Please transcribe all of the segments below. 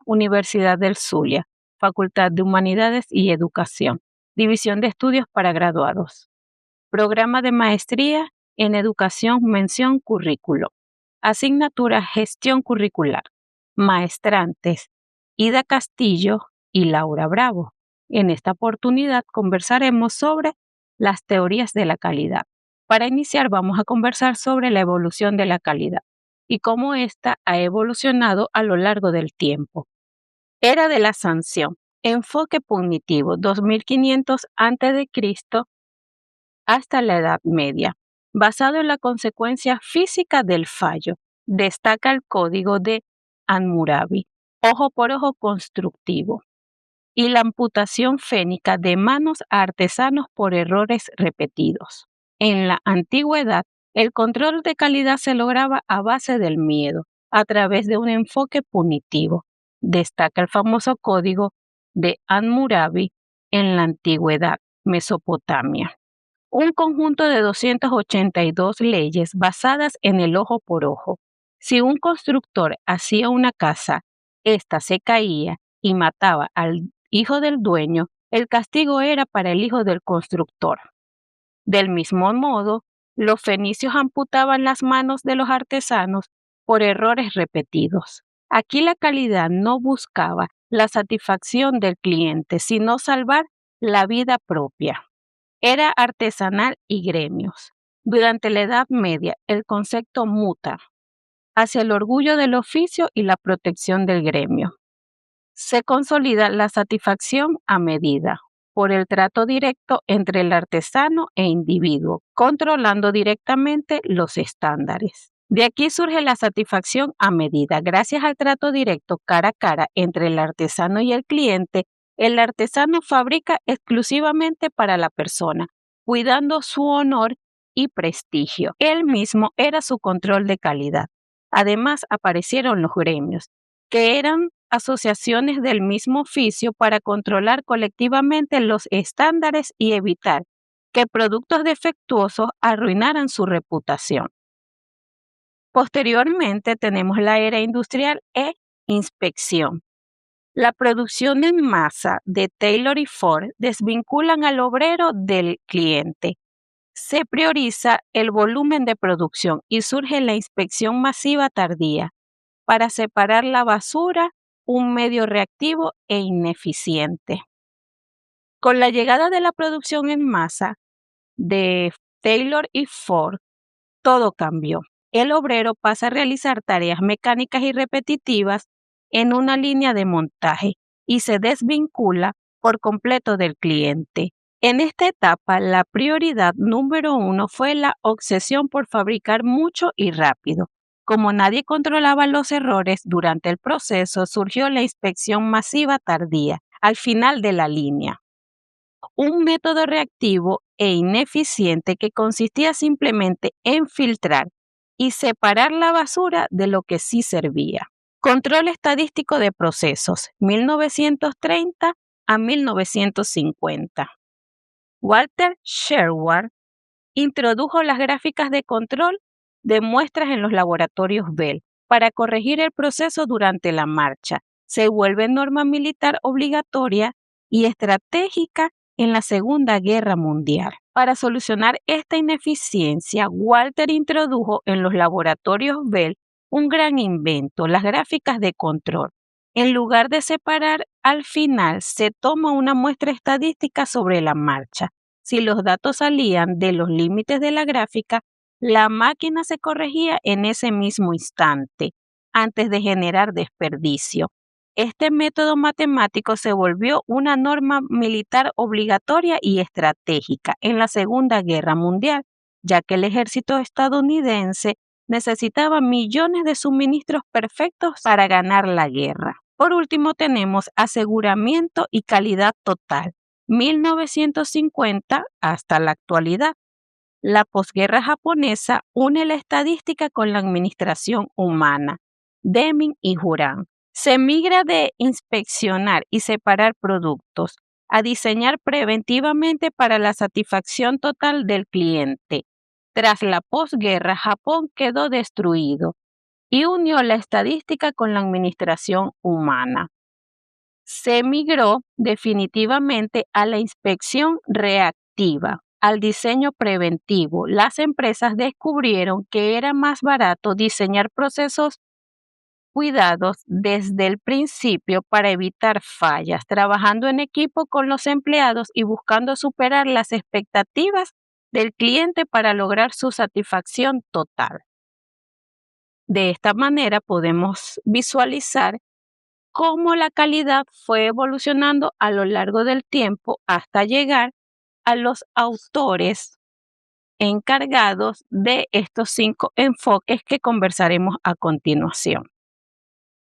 Universidad del Zulia, Facultad de Humanidades y Educación, División de Estudios para Graduados. Programa de Maestría en Educación, mención Currículo. Asignatura Gestión Curricular. Maestrantes Ida Castillo y Laura Bravo. En esta oportunidad conversaremos sobre las teorías de la calidad. Para iniciar vamos a conversar sobre la evolución de la calidad y cómo ésta ha evolucionado a lo largo del tiempo. Era de la sanción. Enfoque punitivo 2500 a.C. hasta la Edad Media, basado en la consecuencia física del fallo. Destaca el código de Hammurabi, ojo por ojo constructivo, y la amputación fénica de manos a artesanos por errores repetidos. En la antigüedad, el control de calidad se lograba a base del miedo, a través de un enfoque punitivo. Destaca el famoso código de Hammurabi en la antigüedad, Mesopotamia. Un conjunto de 282 leyes basadas en el ojo por ojo. Si un constructor hacía una casa, ésta se caía y mataba al hijo del dueño, el castigo era para el hijo del constructor. Del mismo modo, los fenicios amputaban las manos de los artesanos por errores repetidos. Aquí la calidad no buscaba la satisfacción del cliente, sino salvar la vida propia. Era artesanal y gremios. Durante la Edad Media, el concepto muta hacia el orgullo del oficio y la protección del gremio. Se consolida la satisfacción a medida por el trato directo entre el artesano e individuo, controlando directamente los estándares. De aquí surge la satisfacción a medida. Gracias al trato directo cara a cara entre el artesano y el cliente, el artesano fabrica exclusivamente para la persona, cuidando su honor y prestigio. Él mismo era su control de calidad. Además, aparecieron los gremios, que eran asociaciones del mismo oficio para controlar colectivamente los estándares y evitar que productos defectuosos arruinaran su reputación. Posteriormente tenemos la era industrial e inspección. La producción en masa de Taylor y Ford desvinculan al obrero del cliente. Se prioriza el volumen de producción y surge la inspección masiva tardía para separar la basura, un medio reactivo e ineficiente. Con la llegada de la producción en masa de Taylor y Ford, todo cambió. El obrero pasa a realizar tareas mecánicas y repetitivas en una línea de montaje y se desvincula por completo del cliente. En esta etapa, la prioridad número 1 fue la obsesión por fabricar mucho y rápido. Como nadie controlaba los errores durante el proceso, surgió la inspección masiva tardía, al final de la línea. Un método reactivo e ineficiente que consistía simplemente en filtrar y separar la basura de lo que sí servía. Control estadístico de procesos, 1930 a 1950. Walter Sherwood introdujo las gráficas de control de muestras en los laboratorios Bell para corregir el proceso durante la marcha. Se vuelve norma militar obligatoria y estratégica en la Segunda Guerra Mundial. Para solucionar esta ineficiencia, Walter introdujo en los laboratorios Bell un gran invento, las gráficas de control. En lugar de separar, al final se toma una muestra estadística sobre la marcha. Si los datos salían de los límites de la gráfica, la máquina se corregía en ese mismo instante, antes de generar desperdicio. Este método matemático se volvió una norma militar obligatoria y estratégica en la Segunda Guerra Mundial, ya que el ejército estadounidense necesitaba millones de suministros perfectos para ganar la guerra. Por último, tenemos aseguramiento y calidad total, 1950 hasta la actualidad. La posguerra japonesa une la estadística con la administración humana. Deming y Juran. Se migra de inspeccionar y separar productos a diseñar preventivamente para la satisfacción total del cliente. Tras la posguerra, Japón quedó destruido y unió la estadística con la administración humana. Se migró definitivamente a la inspección reactiva, al diseño preventivo. Las empresas descubrieron que era más barato diseñar procesos cuidados desde el principio para evitar fallas, trabajando en equipo con los empleados y buscando superar las expectativas del cliente para lograr su satisfacción total. De esta manera podemos visualizar cómo la calidad fue evolucionando a lo largo del tiempo hasta llegar a los autores encargados de estos 5 enfoques que conversaremos a continuación.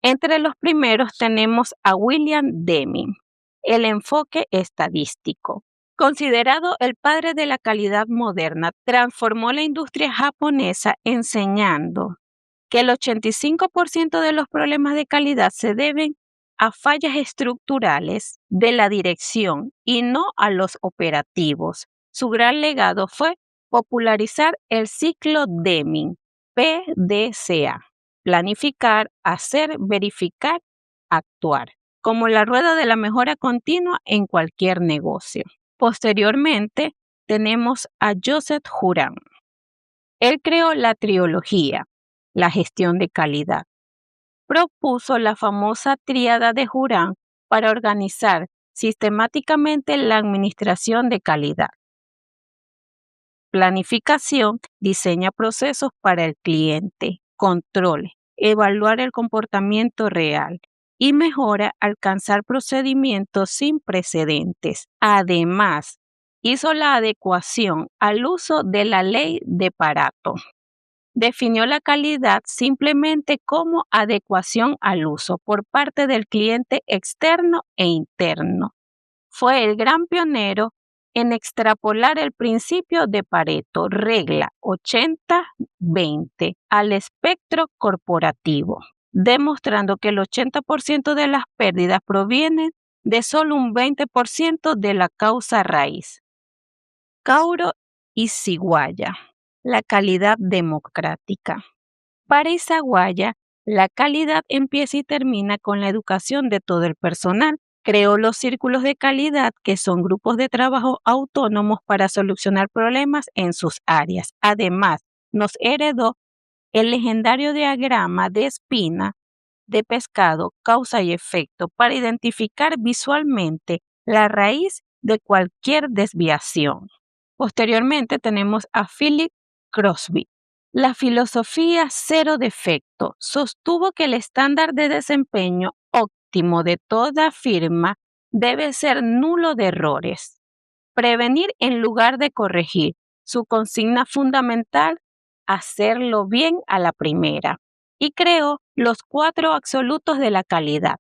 Entre los primeros tenemos a William Deming, el enfoque estadístico. Considerado el padre de la calidad moderna, transformó la industria japonesa enseñando que el 85% de los problemas de calidad se deben a fallas estructurales de la dirección y no a los operativos. Su gran legado fue popularizar el ciclo Deming, PDCA: planificar, hacer, verificar, actuar, como la rueda de la mejora continua en cualquier negocio. Posteriormente, tenemos a Joseph Juran. Él creó la trilogía, la gestión de calidad. Propuso la famosa tríada de Juran para organizar sistemáticamente la administración de calidad. Planificación: diseña procesos para el cliente. Control: evaluar el comportamiento real. Y mejora: alcanzar procedimientos sin precedentes. Además, hizo la adecuación al uso de la ley de Pareto. Definió la calidad simplemente como adecuación al uso por parte del cliente externo e interno. Fue el gran pionero en extrapolar el principio de Pareto, regla 80-20, al espectro corporativo, demostrando que el 80% de las pérdidas provienen de solo un 20% de la causa raíz. Kauro Ishigaya, la calidad democrática. Para Ishigaya, la calidad empieza y termina con la educación de todo el personal. Creó los círculos de calidad, que son grupos de trabajo autónomos para solucionar problemas en sus áreas. Además, nos heredó el legendario diagrama de espina de pescado, causa y efecto, para identificar visualmente la raíz de cualquier desviación. Posteriormente tenemos a Philip Crosby. La filosofía cero defecto sostuvo que el estándar de desempeño óptimo de toda firma debe ser nulo de errores. Prevenir en lugar de corregir. Su consigna fundamental: hacerlo bien a la primera. Y creó los 4 absolutos de la calidad: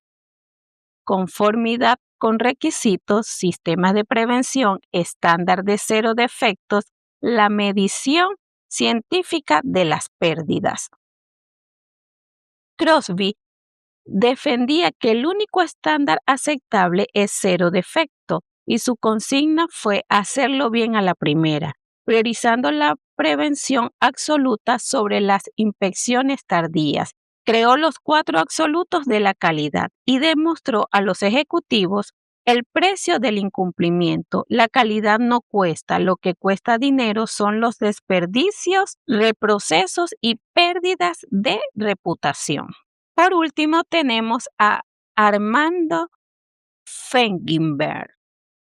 conformidad con requisitos, sistemas de prevención, estándar de cero defectos, la medición científica de las pérdidas. Crosby defendía que el único estándar aceptable es cero defecto, y su consigna fue hacerlo bien a la primera, priorizando la prevención absoluta sobre las inspecciones tardías. Creó los 4 absolutos de la calidad y demostró a los ejecutivos el precio del incumplimiento. La calidad no cuesta, lo que cuesta dinero son los desperdicios, reprocesos y pérdidas de reputación. Por último, tenemos a Armando Feigenberg,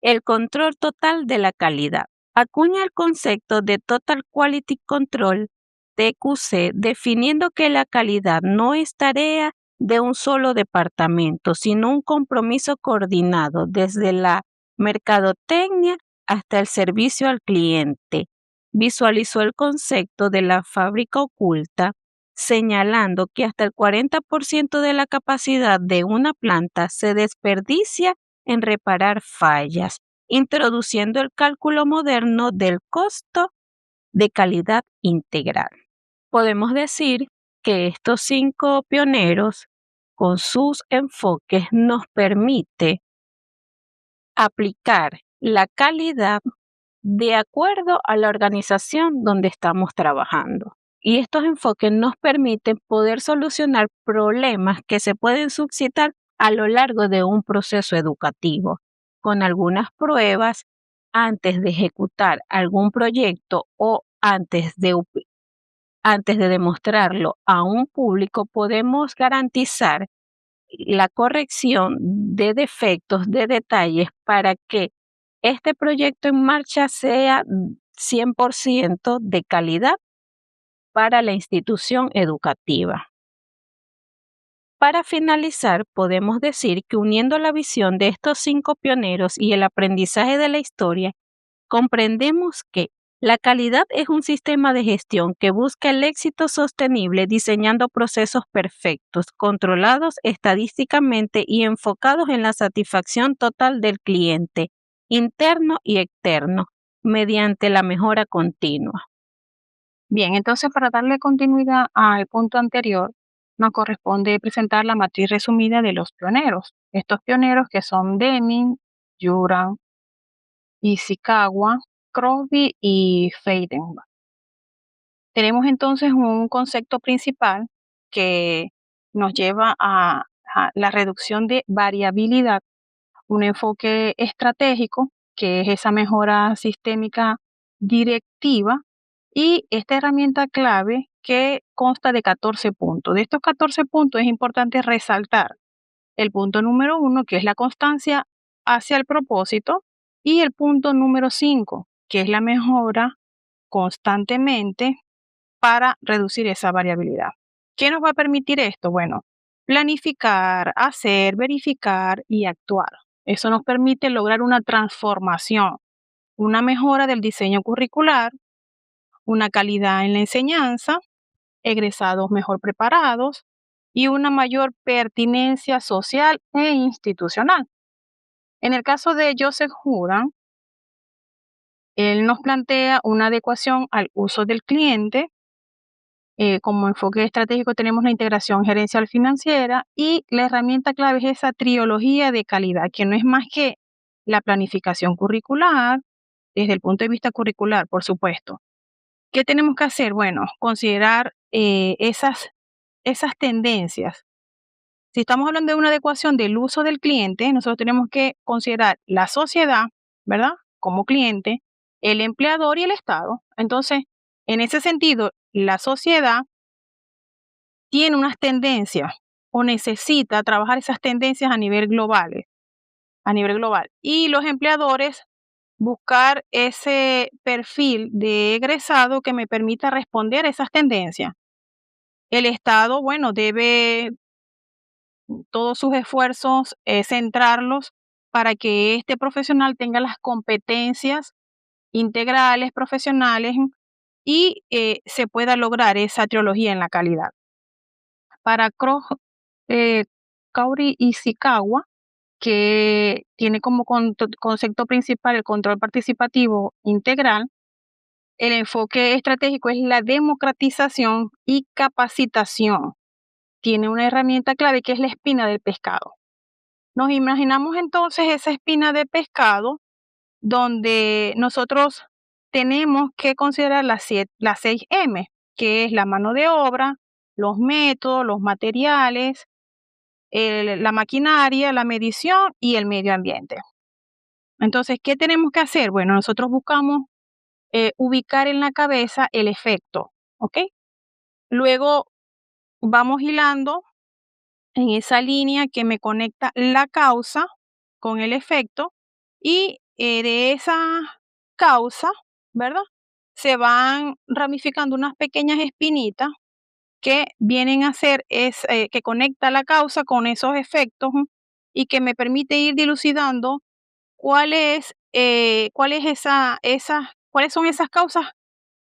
el control total de la calidad. Acuña el concepto de Total Quality Control, TQC, definiendo que la calidad no es tarea de un solo departamento, sino un compromiso coordinado desde la mercadotecnia hasta el servicio al cliente. Visualizó el concepto de la fábrica oculta, señalando que hasta el 40% de la capacidad de una planta se desperdicia en reparar fallas, introduciendo el cálculo moderno del costo de calidad integral. Podemos decir que estos 5 pioneros, con sus enfoques, nos permite aplicar la calidad de acuerdo a la organización donde estamos trabajando. Y estos enfoques nos permiten poder solucionar problemas que se pueden suscitar a lo largo de un proceso educativo, con algunas pruebas antes de ejecutar algún proyecto o antes de demostrarlo a un público, podemos garantizar la corrección de defectos, de detalles, para que este proyecto en marcha sea 100% de calidad para la institución educativa. Para finalizar, podemos decir que uniendo la visión de estos 5 pioneros y el aprendizaje de la historia, comprendemos que la calidad es un sistema de gestión que busca el éxito sostenible diseñando procesos perfectos, controlados estadísticamente y enfocados en la satisfacción total del cliente, interno y externo, mediante la mejora continua. Bien, entonces para darle continuidad al punto anterior, nos corresponde presentar la matriz resumida de los pioneros. Estos pioneros que son Deming, Juran, Ishikawa, Crosby y Feidenbach. Tenemos entonces un concepto principal que nos lleva a la reducción de variabilidad, un enfoque estratégico, que es esa mejora sistémica directiva, y esta herramienta clave que consta de 14 puntos. De estos 14 puntos es importante resaltar el punto número 1, que es la constancia hacia el propósito, y el punto número 5, que es la mejora constantemente para reducir esa variabilidad. ¿Qué nos va a permitir esto? Bueno, planificar, hacer, verificar y actuar. Eso nos permite lograr una transformación, una mejora del diseño curricular, una calidad en la enseñanza, egresados mejor preparados y una mayor pertinencia social e institucional. En el caso de Joseph Juran, él nos plantea una adecuación al uso del cliente. Como enfoque estratégico tenemos la integración gerencial financiera y la herramienta clave es esa trilogía de calidad, que no es más que la planificación curricular, desde el punto de vista curricular, por supuesto. ¿Qué tenemos que hacer? Bueno, considerar esas tendencias. Si estamos hablando de una adecuación del uso del cliente, nosotros tenemos que considerar la sociedad, ¿verdad? Como cliente, el empleador y el Estado. Entonces, en ese sentido, la sociedad tiene unas tendencias o necesita trabajar esas tendencias a nivel global. Y los empleadores buscar ese perfil de egresado que me permita responder a esas tendencias. El Estado, bueno, debe todos sus esfuerzos centrarlos para que este profesional tenga las competencias integrales, profesionales y se pueda lograr esa trilogía en la calidad. Para Kauri Ishikawa, que tiene como concepto principal el control participativo integral, el enfoque estratégico es la democratización y capacitación. Tiene una herramienta clave que es la espina del pescado. Nos imaginamos entonces esa espina de pescado donde nosotros tenemos que considerar las 6 M, que es la mano de obra, los métodos, los materiales, la maquinaria, la medición y el medio ambiente. Entonces, ¿qué tenemos que hacer? Bueno, nosotros buscamos ubicar en la cabeza el efecto, ¿ok? Luego vamos hilando en esa línea que me conecta la causa con el efecto y de esa causa, ¿verdad? Se van ramificando unas pequeñas espinitas que vienen a ser que conecta la causa con esos efectos y que me permite ir dilucidando cuáles son esas causas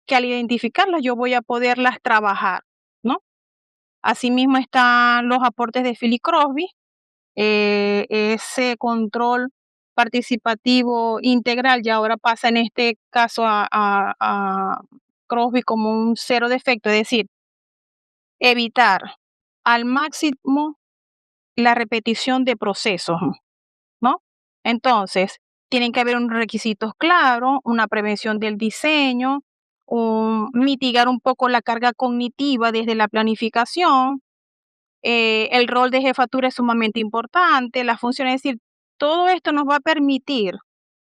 que al identificarlas yo voy a poderlas trabajar, ¿no? Asimismo están los aportes de Philip Crosby, ese control participativo integral ya ahora pasa en este caso a Crosby como un cero defecto, es decir, evitar al máximo la repetición de procesos, ¿no? Entonces, tienen que haber unos requisitos claros, una prevención del diseño, mitigar un poco la carga cognitiva desde la planificación. El rol de jefatura es sumamente importante, la función, es decir, todo esto nos va a permitir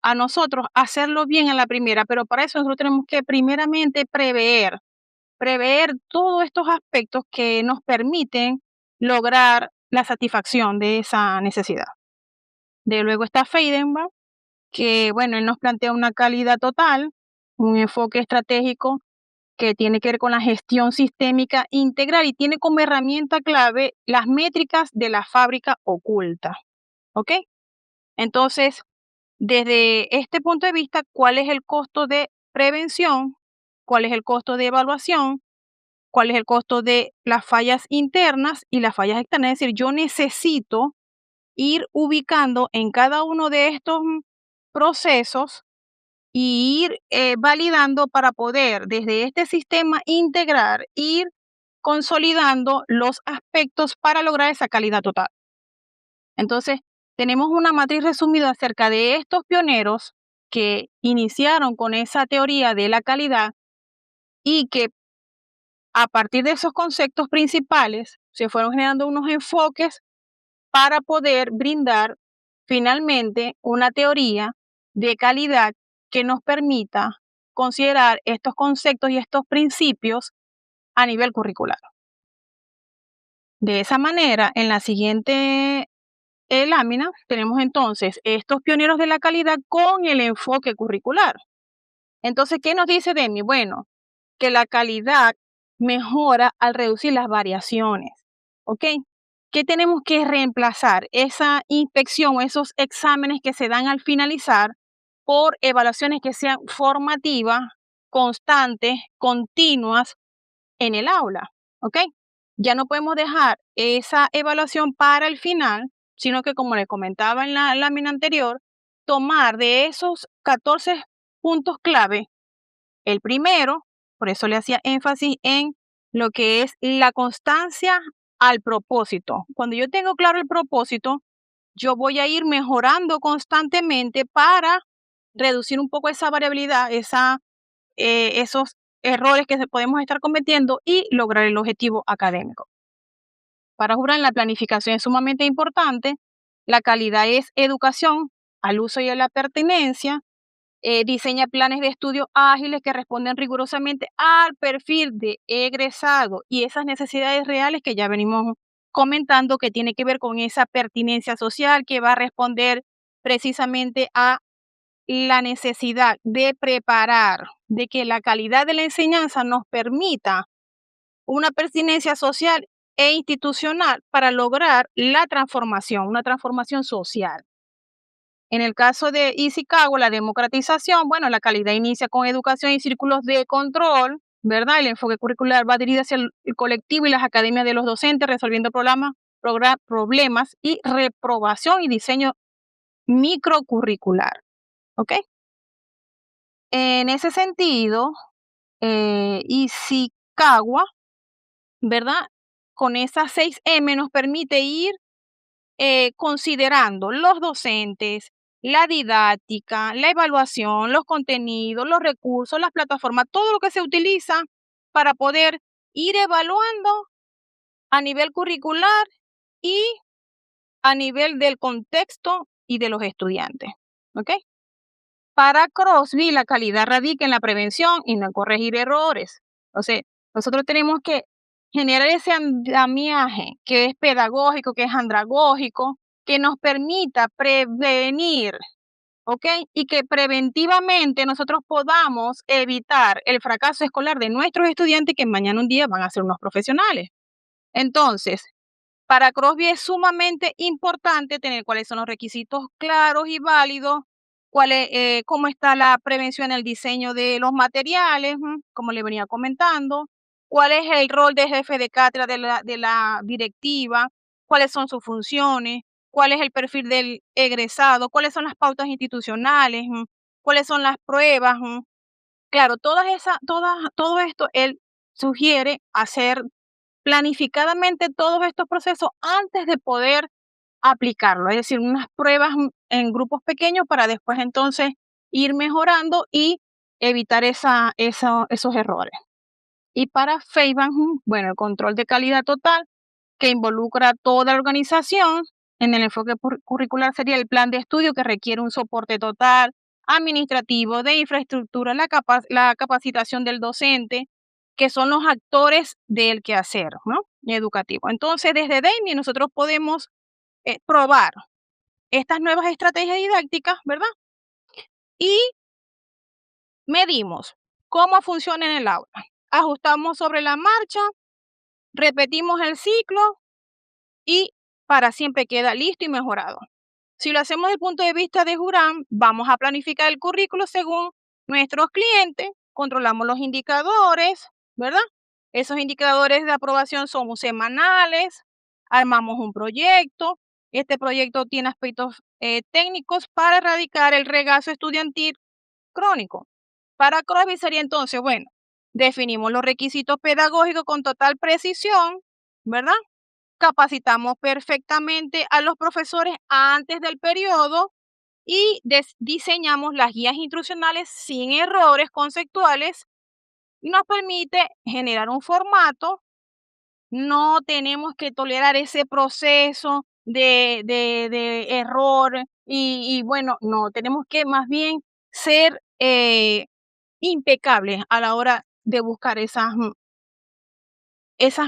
a nosotros hacerlo bien en la primera, pero para eso nosotros tenemos que primeramente prever todos estos aspectos que nos permiten lograr la satisfacción de esa necesidad. De luego está Feidenbaum, que bueno, él nos plantea una calidad total, un enfoque estratégico que tiene que ver con la gestión sistémica integral y tiene como herramienta clave las métricas de la fábrica oculta. ¿Ok? Entonces, desde este punto de vista, ¿cuál es el costo de prevención? ¿Cuál es el costo de evaluación? ¿Cuál es el costo de las fallas internas y las fallas externas? Es decir, yo necesito ir ubicando en cada uno de estos procesos y ir validando para poder desde este sistema integrar, ir consolidando los aspectos para lograr esa calidad total. Entonces, tenemos una matriz resumida acerca de estos pioneros que iniciaron con esa teoría de la calidad y que a partir de esos conceptos principales se fueron generando unos enfoques para poder brindar finalmente una teoría de calidad que nos permita considerar estos conceptos y estos principios a nivel curricular. De esa manera, en la siguiente lámina tenemos entonces estos pioneros de la calidad con el enfoque curricular. Entonces, ¿qué nos dice Demi? Bueno, que la calidad mejora al reducir las variaciones. ¿Ok? ¿Qué tenemos que reemplazar? Esa inspección o esos exámenes que se dan al finalizar por evaluaciones que sean formativas, constantes, continuas en el aula. ¿Ok? Ya no podemos dejar esa evaluación para el final, sino que, como les comentaba en la lámina anterior, tomar de esos 14 puntos clave el primero, por eso le hacía énfasis en lo que es la constancia al propósito. Cuando yo tengo claro el propósito, yo voy a ir mejorando constantemente para reducir un poco esa variabilidad, esos errores que podemos estar cometiendo y lograr el objetivo académico. Para Juran, la planificación es sumamente importante. La calidad es educación al uso y a la pertinencia. Diseña planes de estudio ágiles que responden rigurosamente al perfil de egresado y esas necesidades reales que ya venimos comentando, que tiene que ver con esa pertinencia social que va a responder precisamente a la necesidad de preparar, de que la calidad de la enseñanza nos permita una pertinencia social e institucional para lograr la transformación, una transformación social. En el caso de Ishikawa, la democratización, bueno, la calidad inicia con educación y círculos de control, ¿verdad? El enfoque curricular va dirigido hacia el colectivo y las academias de los docentes, resolviendo problemas y reprobación y diseño microcurricular, ¿ok? En ese sentido, Ishikawa, ¿verdad? Con esas 6M nos permite ir considerando los docentes, la didáctica, la evaluación, los contenidos, los recursos, las plataformas, todo lo que se utiliza para poder ir evaluando a nivel curricular y a nivel del contexto y de los estudiantes. ¿Ok? Para Crosby, la calidad radica en la prevención y no en corregir errores. Entonces, nosotros tenemos que generar ese andamiaje que es pedagógico, que es andragógico, que nos permita prevenir, ¿ok? Y que preventivamente nosotros podamos evitar el fracaso escolar de nuestros estudiantes que mañana un día van a ser unos profesionales. Entonces, para Crosby es sumamente importante tener cuáles son los requisitos claros y válidos, cómo está la prevención en el diseño de los materiales, como le venía comentando, cuál es el rol de jefe de cátedra de la directiva, cuáles son sus funciones, cuál es el perfil del egresado, cuáles son las pautas institucionales, cuáles son las pruebas. Claro, todo esto él sugiere hacer planificadamente todos estos procesos antes de poder aplicarlo, es decir, unas pruebas en grupos pequeños para después entonces ir mejorando y evitar esos errores. Y para FEIBAN, bueno, el control de calidad total, que involucra a toda la organización. En el enfoque curricular sería el plan de estudio, que requiere un soporte total, administrativo, de infraestructura, la capacitación del docente, que son los actores del quehacer, ¿no? Educativo. Entonces, desde DEMI nosotros podemos probar estas nuevas estrategias didácticas, ¿verdad? Y medimos cómo funciona en el aula. Ajustamos sobre la marcha, repetimos el ciclo y para siempre queda listo y mejorado. Si lo hacemos desde el punto de vista de Juram, vamos a planificar el currículo según nuestros clientes, controlamos los indicadores, ¿verdad? Esos indicadores de aprobación son semanales, armamos un proyecto. Este proyecto tiene aspectos técnicos para erradicar el regazo estudiantil crónico. Para CROSBY sería entonces, bueno, definimos los requisitos pedagógicos con total precisión, ¿verdad? Capacitamos perfectamente a los profesores antes del periodo y diseñamos las guías instruccionales sin errores conceptuales. Nos permite generar un formato. No tenemos que tolerar ese proceso de error y bueno, no, tenemos que más bien ser impecables a la hora de buscar esas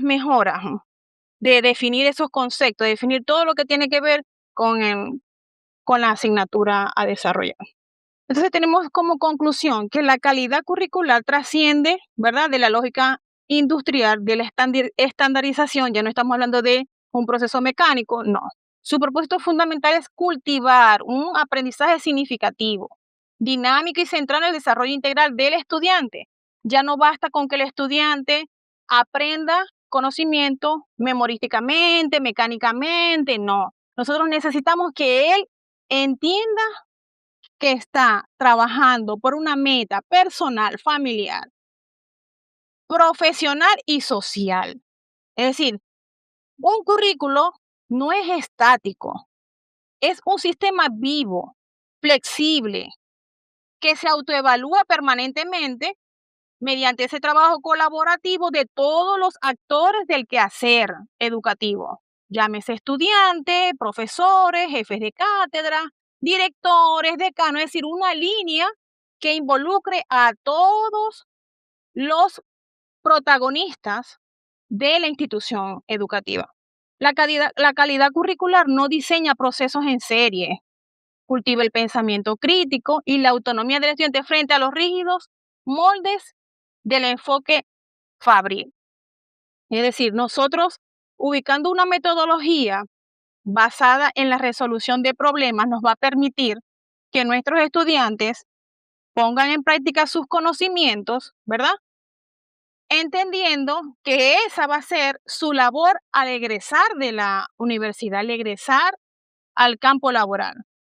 mejoras, de definir esos conceptos, de definir todo lo que tiene que ver con la asignatura a desarrollar. Entonces tenemos como conclusión que la calidad curricular trasciende, ¿verdad?, de la lógica industrial, de la estandarización. Ya no estamos hablando de un proceso mecánico, no. Su propósito fundamental es cultivar un aprendizaje significativo, dinámico y centrado en el desarrollo integral del estudiante. Ya no basta con que el estudiante aprenda conocimiento memorísticamente, mecánicamente, no. Nosotros necesitamos que él entienda que está trabajando por una meta personal, familiar, profesional y social. Es decir, un currículo no es estático, es un sistema vivo, flexible, que se autoevalúa permanentemente mediante ese trabajo colaborativo de todos los actores del quehacer educativo. Llámese estudiantes, profesores, jefes de cátedra, directores, decanos, es decir, una línea que involucre a todos los protagonistas de la institución educativa. La calidad curricular no diseña procesos en serie, cultiva el pensamiento crítico y la autonomía del estudiante frente a los rígidos moldes del enfoque fabril. Es decir, nosotros ubicando una metodología basada en la resolución de problemas nos va a permitir que nuestros estudiantes pongan en práctica sus conocimientos, ¿verdad? Entendiendo que esa va a ser su labor al egresar de la universidad, al egresar al campo laboral.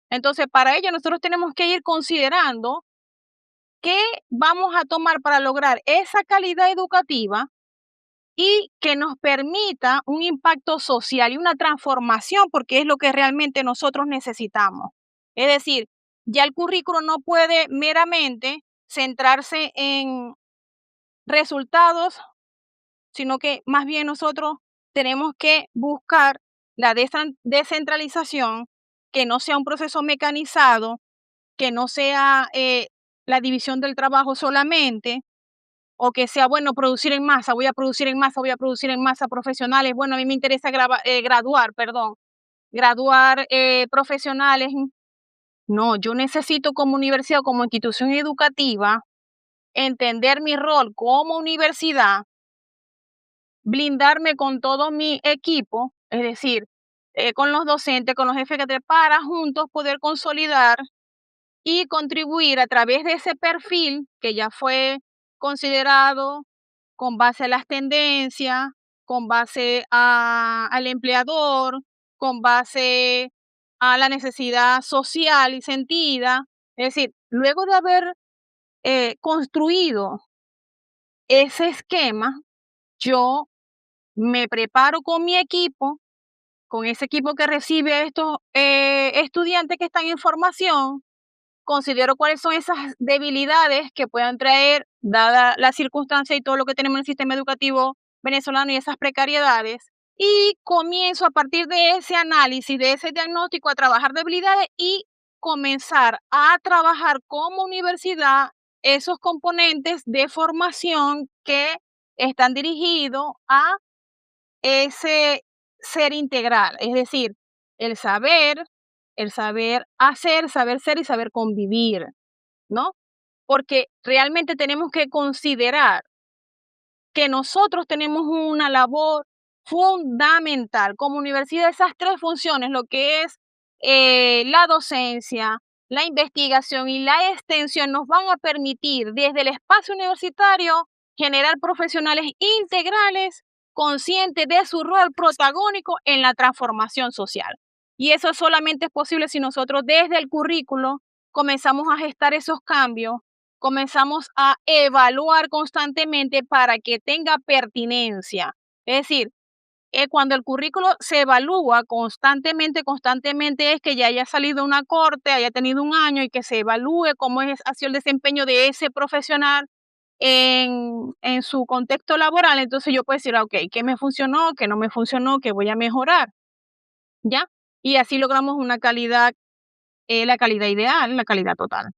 Entonces, para ello nosotros tenemos que ir considerando qué vamos a tomar para lograr esa calidad educativa y que nos permita un impacto social y una transformación, porque es lo que realmente nosotros necesitamos. Es decir, ya el currículo no puede meramente centrarse en resultados, sino que más bien nosotros tenemos que buscar la descentralización, que no sea un proceso mecanizado, que no sea la división del trabajo solamente, o que sea, bueno, producir en masa, voy a producir en masa, voy a producir en masa profesionales. Bueno, a mí me interesa graduar profesionales. No, yo necesito como universidad, como institución educativa, entender mi rol como universidad, blindarme con todo mi equipo, es decir, con los docentes, con los jefes para juntos poder consolidar y contribuir a través de ese perfil que ya fue considerado con base a las tendencias, con base al empleador, con base a la necesidad social y sentida. Es decir, luego de haber construido ese esquema, yo me preparo con mi equipo, con ese equipo que recibe a estos estudiantes que están en formación, considero cuáles son esas debilidades que puedan traer, dada la circunstancia y todo lo que tenemos en el sistema educativo venezolano y esas precariedades, y comienzo a partir de ese análisis, de ese diagnóstico, a trabajar debilidades y comenzar a trabajar como universidad esos componentes de formación que están dirigidos a ese ser integral, es decir, el saber hacer, saber ser y saber convivir, ¿no? Porque realmente tenemos que considerar que nosotros tenemos una labor fundamental como universidad, esas tres funciones, lo que es la docencia, la investigación y la extensión, nos van a permitir desde el espacio universitario generar profesionales integrales, conscientes de su rol protagónico en la transformación social. Y eso solamente es posible si nosotros desde el currículo comenzamos a gestar esos cambios, comenzamos a evaluar constantemente para que tenga pertinencia. Es decir, cuando el currículo se evalúa constantemente es que ya haya salido una corte, haya tenido un año y que se evalúe cómo ha sido el desempeño de ese profesional en su contexto laboral. Entonces yo puedo decir, ok, ¿qué me funcionó? ¿Qué no me funcionó? ¿Qué voy a mejorar? ¿Ya? Y así logramos una calidad, la calidad ideal, la calidad total.